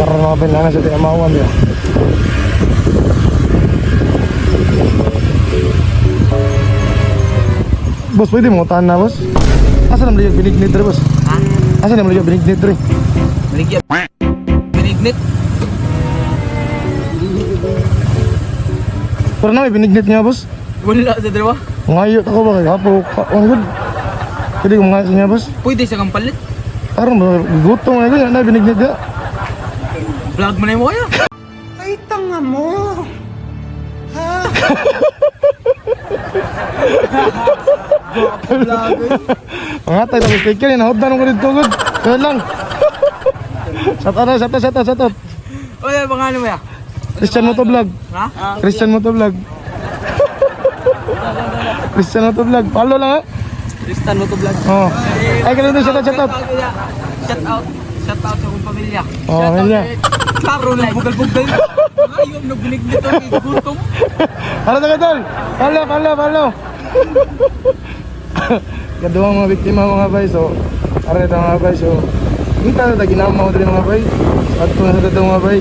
Para mga pinangan sa tiamawan ya. Boss, pwede mo utahan na, boss? Asa naman yung binignit rin, boss? Ha? Asa naman yung binignit rin? Binigyan. Binignit. Pero na may binignit niya, boss? Wala sa dalawa. Ngayot ako ba? Hapo, ang good. Pwede ko ngayot niya, boss? Pwede sa kampalit. Parang gutom na ganyan na binignit niya. Vlog mo na yung kaya. Ay, tanga mo! Pangatay na mistake yan, nahoddan ko dito, good. Kaya lang. Shut out. O yan, pangalan mo ya? Christian Motovlog. Ha? Christian Motovlog. Christian Motovlog. Follow lang ha. Tristan mo to vlog. Oh. Ay, ganun din, shout out. Shout out. Shout out sa kong pamilya. Oh, pamilya. Klaro na bugal-bugal. Ayaw na binignit ang gutom. Follow na tol. Follow. Kaduang mga biktima mga bay. So, aray ito mga bay. So, hindi tayo na ginama ko din mga bay. At kung sa mga bay.